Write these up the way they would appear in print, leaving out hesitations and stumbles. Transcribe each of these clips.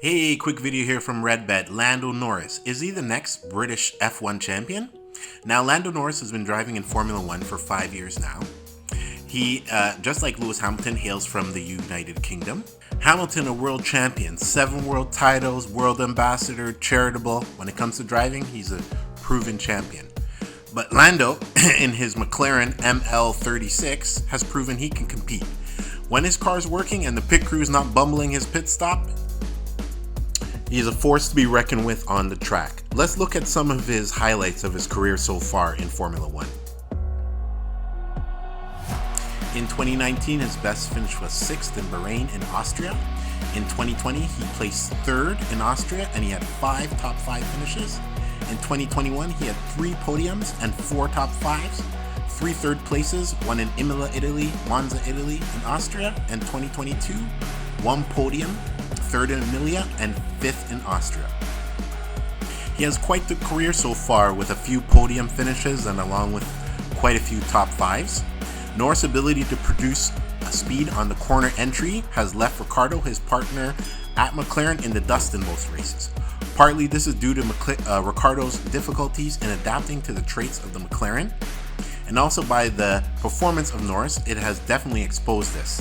Hey, quick video here from REDBET. Lando Norris. Is he the next British F1 champion? Now, Lando Norris has been driving in Formula 1 for 5 years now. He, just like Lewis Hamilton, hails from the United Kingdom. Hamilton, a world champion, 7 world titles, world ambassador, charitable. When it comes to driving, he's a proven champion. But Lando, in his McLaren ML36, has proven he can compete. When his car's working and the pit crew is not bumbling his pit stop, he is a force to be reckoned with on the track. Let's look at some of his highlights of his career so far in Formula 1. In 2019, his best finish was 6th in Bahrain in Austria. In 2020, he placed 3rd in Austria and he had 5 top 5 finishes. In 2021, he had 3 podiums and 4 top 5s, 3 third places, 1 in Imola, Italy, Monza, Italy, and Austria, and 2022, 1 podium, 3rd in Emilia, and 5th in Austria. He has quite the career so far with a few podium finishes and along with quite a few top 5s. Norris' ability to produce a speed on the corner entry has left Riccardo, his partner at McLaren, in the dust in most races. Partly this is due to Riccardo's difficulties in adapting to the traits of the McLaren, and also by the performance of Norris. It has definitely exposed this.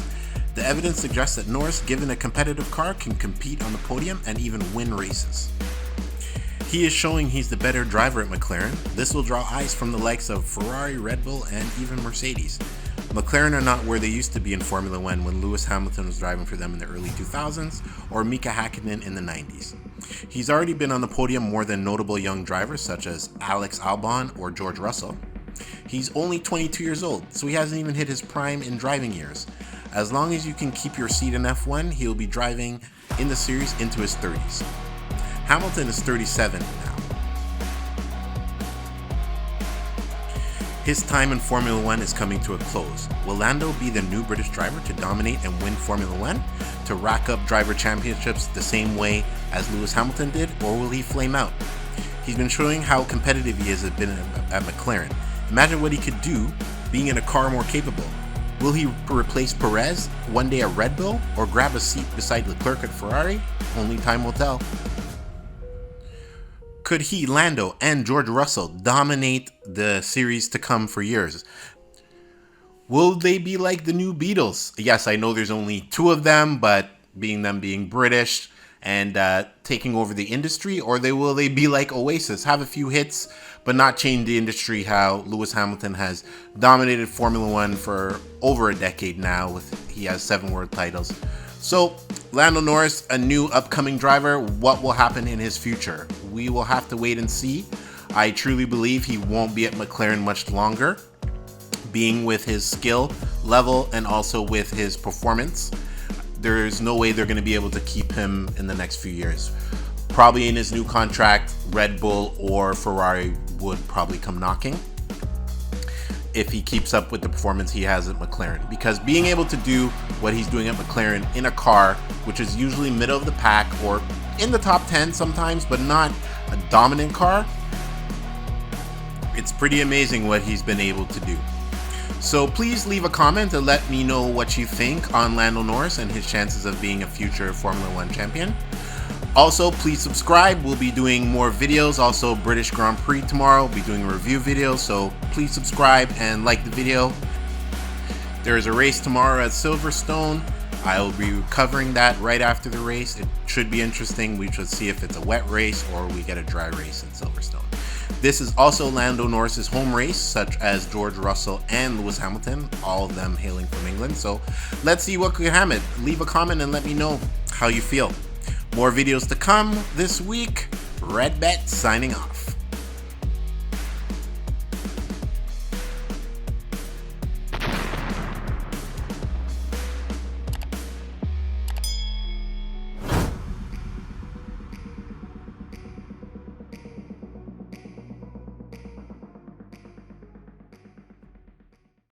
The evidence suggests that Norris, given a competitive car, can compete on the podium and even win races. He is showing he's the better driver at McLaren. This will draw eyes from the likes of Ferrari, Red Bull, and even Mercedes. McLaren are not where they used to be in Formula 1 when Lewis Hamilton was driving for them in the early 2000s or Mika Hakkinen in the 90s. He's already been on the podium more than notable young drivers such as Alex Albon or George Russell. He's only 22 years old, so he hasn't even hit his prime in driving years. As long as you can keep your seat in F1, he'll be driving in the series into his 30s. Hamilton is 37 now. His time in Formula 1 is coming to a close. Will Lando be the new British driver to dominate and win Formula 1, to rack up driver championships the same way as Lewis Hamilton did, or will he flame out? He's been showing how competitive he has been at McLaren. Imagine what he could do being in a car more capable. Will he replace Perez one day at Red Bull or grab a seat beside Leclerc at Ferrari? Only time will tell. Could he, Lando, and George Russell dominate the series to come for years? Will they be like the new Beatles? Yes, I know there's only 2 of them, but being British and taking over the industry, or will they be like Oasis, have a few hits, but not change the industry how Lewis Hamilton has dominated Formula 1 for over a decade now. He has 7 world titles. So, Lando Norris, a new upcoming driver, what will happen in his future? We will have to wait and see. I truly believe he won't be at McLaren much longer, being with his skill level and also with his performance. There's no way they're going to be able to keep him in the next few years. Probably in his new contract, Red Bull or Ferrari would probably come knocking if he keeps up with the performance he has at McLaren. Because being able to do what he's doing at McLaren in a car, which is usually middle of the pack or in the top 10 sometimes, but not a dominant car, it's pretty amazing what he's been able to do. So please leave a comment and let me know what you think on Lando Norris and his chances of being a future Formula 1 champion. Also, please subscribe. We'll be doing more videos. Also, British Grand Prix tomorrow. We'll be doing a review video. So please subscribe and like the video. There is a race tomorrow at Silverstone. I will be covering that right after the race. It should be interesting. We should see if it's a wet race or we get a dry race in Silverstone. This is also Lando Norris's home race, such as George Russell and Lewis Hamilton, all of them hailing from England. So let's see what could happen. Leave a comment and let me know how you feel. More videos to come this week. REDBET signing off.